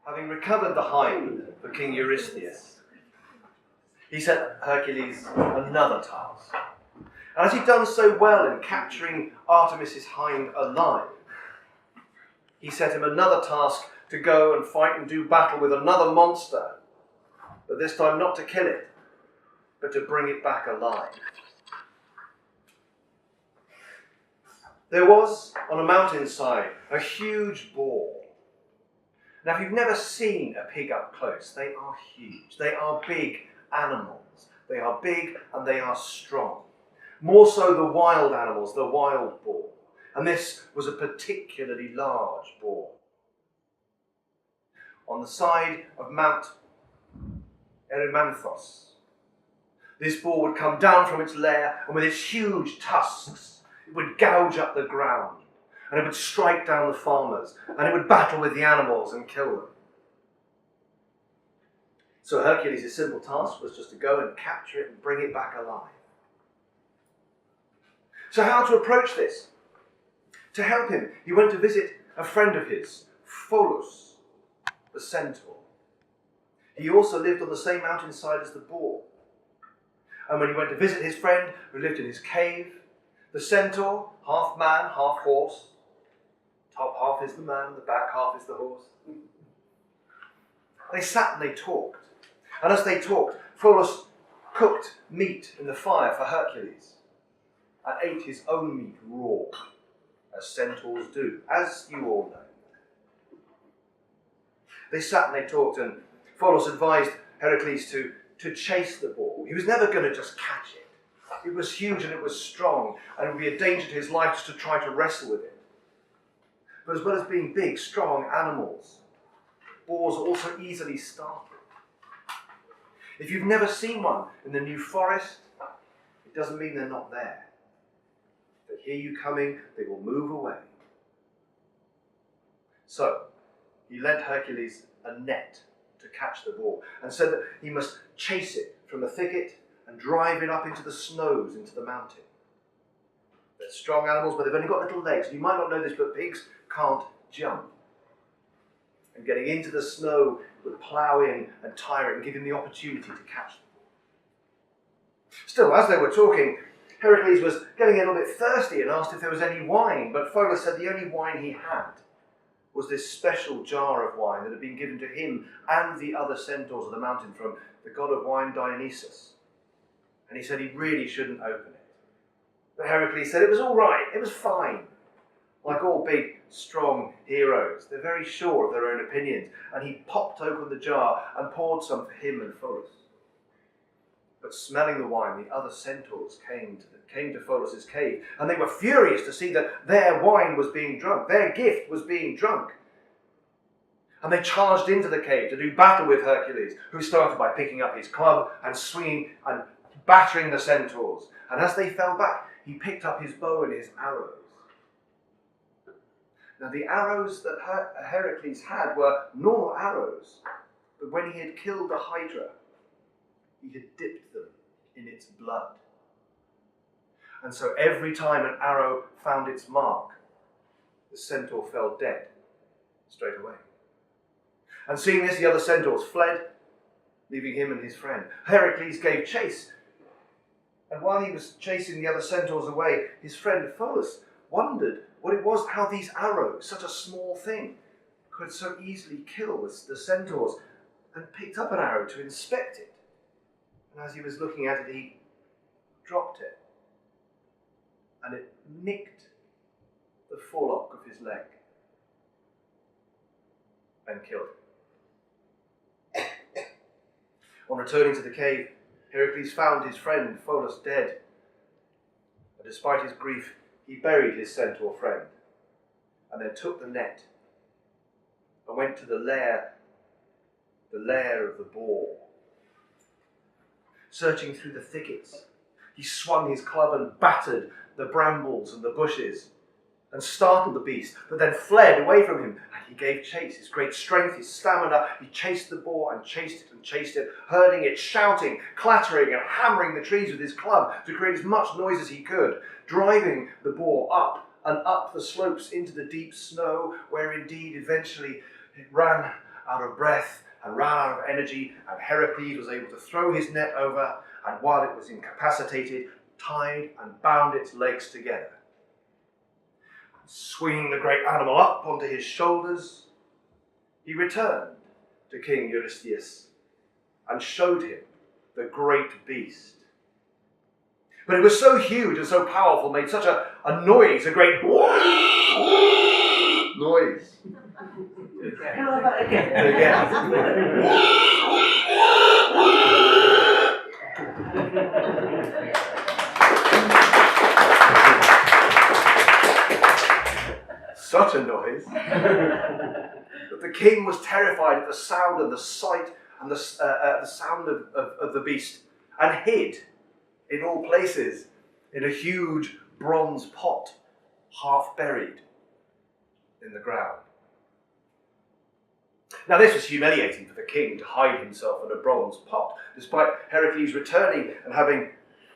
Having recovered the hind for King Eurystheus, he set Hercules another task. And as he'd done so well in capturing Artemis's hind alive, he set him another task to go and fight and do battle with another monster, but this time not to kill it, but to bring it back alive. There was, on a mountainside, a huge boar. Now, if you've never seen a pig up close, they are huge. They are big animals. They are big and they are strong. More so the wild animals, the wild boar. And this was a particularly large boar. On the side of Mount Erymanthos, this boar would come down from its lair, and with its huge tusks, it would gouge up the ground, and it would strike down the farmers, and it would battle with the animals and kill them. So Hercules' simple task was just to go and capture it and bring it back alive. So how to approach this? To help him, he went to visit a friend of his, Pholus, the centaur. He also lived on the same mountainside as the boar. And when he went to visit his friend, who lived in his cave, the centaur, half man, half horse, top half is the man, the back half is the horse. They sat and they talked. And as they talked, Pholus cooked meat in the fire for Hercules and ate his own meat raw, as centaurs do, as you all know. They sat and they talked, and Pholus advised Heracles to chase the boar. He was never going to just catch it. It was huge and it was strong, and it would be a danger to his life just to try to wrestle with it. But as well as being big, strong animals, boars are also easily startled. If you've never seen one in the New Forest, it doesn't mean they're not there. If they hear you coming, they will move away. So, he lent Hercules a net to catch the boar, and said that he must chase it from the thicket and drive it up into the snows, into the mountain. They're strong animals, but they've only got little legs. You might not know this, but pigs can't jump. And getting into the snow would plough in and tire it and give him the opportunity to catch them. Still, as they were talking, Heracles was getting a little bit thirsty and asked if there was any wine, but Pholus said the only wine he had was this special jar of wine that had been given to him and the other centaurs of the mountain from the god of wine Dionysus. And he said he really shouldn't open it. But Heracles said it was all right, it was fine. Like all big, strong heroes, they're very sure of their own opinions. And he popped open the jar and poured some for him and Pholus. But smelling the wine, the other centaurs came to Pholus' cave, and they were furious to see that their wine was being drunk, their gift was being drunk. And they charged into the cave to do battle with Hercules, who started by picking up his club and swinging and battering the centaurs. And as they fell back, he picked up his bow and his arrows. Now the arrows that Heracles had were normal arrows, but when he had killed the Hydra, he had dipped them in its blood. And so every time an arrow found its mark, the centaur fell dead straight away. And seeing this, the other centaurs fled, leaving him and his friend. Heracles gave chase. And while he was chasing the other centaurs away, his friend Pholus wondered what it was, how these arrows, such a small thing, could so easily kill the centaurs, and picked up an arrow to inspect it. And as he was looking at it, he dropped it, and it nicked the forelock of his leg and killed him. On returning to the cave, Heracles found his friend Pholus dead. And despite his grief, he buried his centaur friend, and then took the net and went to the lair of the boar. Searching through the thickets, he swung his club and battered the brambles and the bushes and startled the beast, but then fled away from him. And he gave chase, his great strength, his stamina. He chased the boar and chased it, herding it, shouting, clattering and hammering the trees with his club to create as much noise as he could, driving the boar up and up the slopes into the deep snow, where indeed eventually it ran out of breath and ran out of energy, and Heracles was able to throw his net over, and while it was incapacitated, tied and bound its legs together. Swinging the great animal up onto his shoulders, he returned to King Eurystheus and showed him the great beast. But it was so huge and so powerful, made such a noise, a great noise. Again. Such a noise that the king was terrified at the sound and the sight and the sound of the beast, and hid in all places in a huge bronze pot, half buried in the ground. Now this was humiliating for the king, to hide himself in a bronze pot, despite Heracles returning and having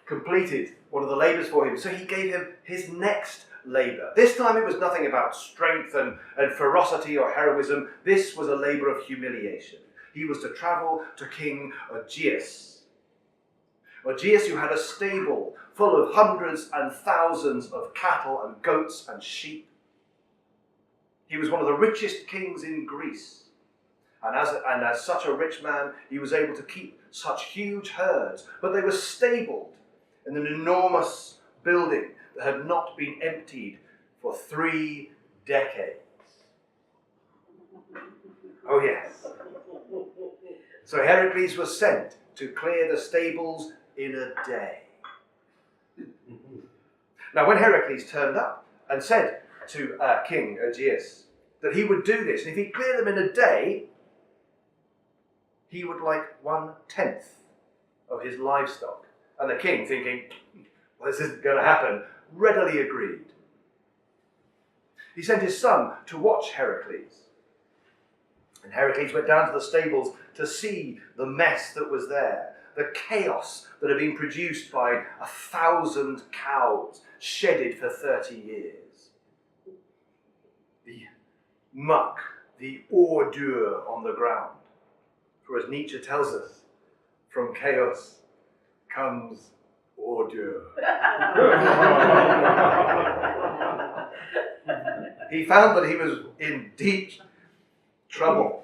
completed one of the labours for him. So he gave him his next labour. This time it was nothing about strength and ferocity or heroism. This was a labour of humiliation. He was to travel to King Aegeus. Aegeus, who had a stable full of hundreds and thousands of cattle and goats and sheep. He was one of the richest kings in Greece. And as such a rich man, he was able to keep such huge herds, but they were stabled in an enormous building that had not been emptied for 3 decades. Oh yes. So Heracles was sent to clear the stables in a day. Now when Heracles turned up and said to King Aegeus that he would do this, and if he cleared them in a day, he would like 1/10 of his livestock. And the king, thinking, well, this isn't going to happen, readily agreed. He sent his son to watch Heracles. And Heracles went down to the stables to see the mess that was there, the chaos that had been produced by 1,000 cows shedded for 30 years. The muck, the ordure on the ground. For as Nietzsche tells us, from chaos comes ordure. He found that he was in deep trouble.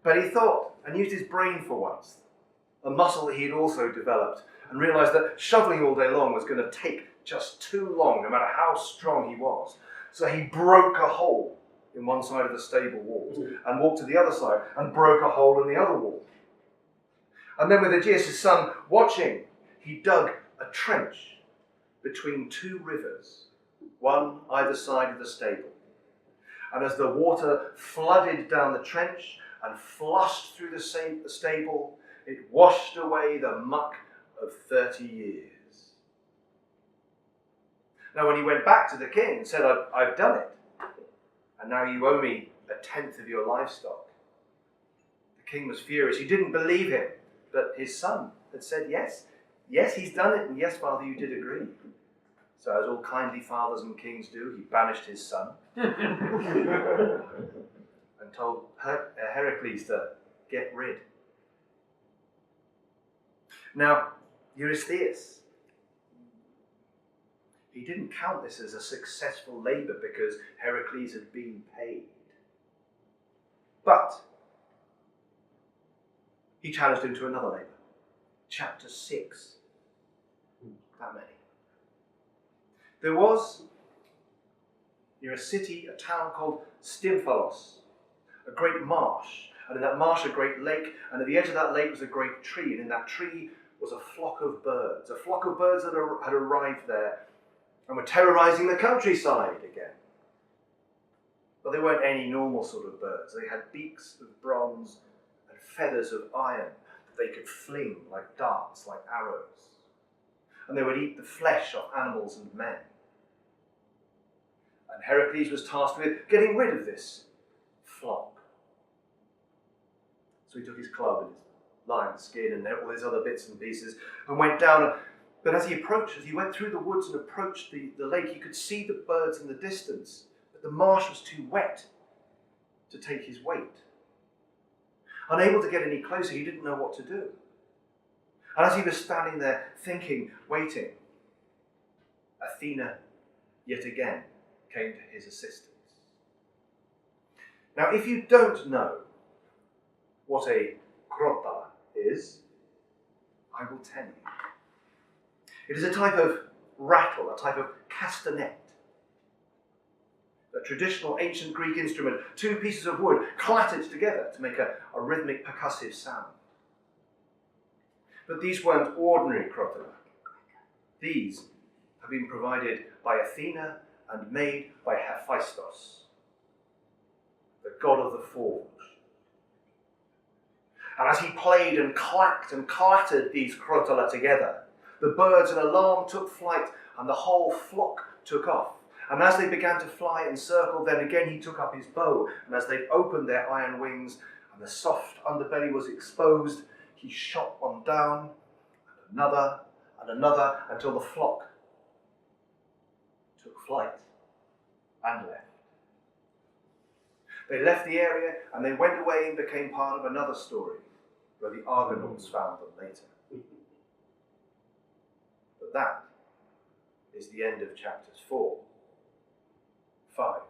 But he thought and used his brain for once, a muscle that he had also developed, and realised that shoveling all day long was going to take just too long, no matter how strong he was. So he broke a hole in one side of the stable wall and walked to the other side and broke a hole in the other wall. And then with Aegeus' son watching, he dug a trench between 2 rivers, one either side of the stable. And as the water flooded down the trench and flushed through the stable, it washed away the muck of 30 years. Now when he went back to the king and said, I've done it, and now you owe me 1/10 of your livestock, the king was furious. He didn't believe him, but his son had said, yes, he's done it, and yes, father, you did agree. So as all kindly fathers and kings do, he banished his son and told Heracles to get rid. Now, Eurystheus, he didn't count this as a successful labour because Heracles had been paid. But he challenged him to another labour. Chapter 6. That many. There was, near a city, a town called Stymphalos, a great marsh, and in that marsh a great lake, and at the edge of that lake was a great tree, and in that tree was a flock of birds that had arrived there and were terrorising the countryside again. But they weren't any normal sort of birds. They had beaks of bronze and feathers of iron that they could fling like darts, like arrows. And they would eat the flesh of animals and men. And Heracles was tasked with getting rid of this flock. So he took his club and his lion skin and all his other bits and pieces and went down. But as he went through the woods and approached the lake, he could see the birds in the distance, but the marsh was too wet to take his weight. Unable to get any closer, he didn't know what to do. And as he was standing there thinking, waiting, Athena yet again came to his assistance. Now, if you don't know what a crota is, I will tell you. It is a type of rattle, a type of castanet. A traditional ancient Greek instrument, two pieces of wood clattered together to make a rhythmic percussive sound. But these weren't ordinary crotala. These have been provided by Athena and made by Hephaestus, the god of the forge. And as he played and clacked and clattered these crotala together, the birds in alarm took flight and the whole flock took off. And as they began to fly and circle, then again he took up his bow, and as they opened their iron wings and the soft underbelly was exposed, he shot one down, and another, until the flock took flight and left. They left the area and they went away and became part of another story, where the Argonauts found them later. But that is the end of chapters 4, 5,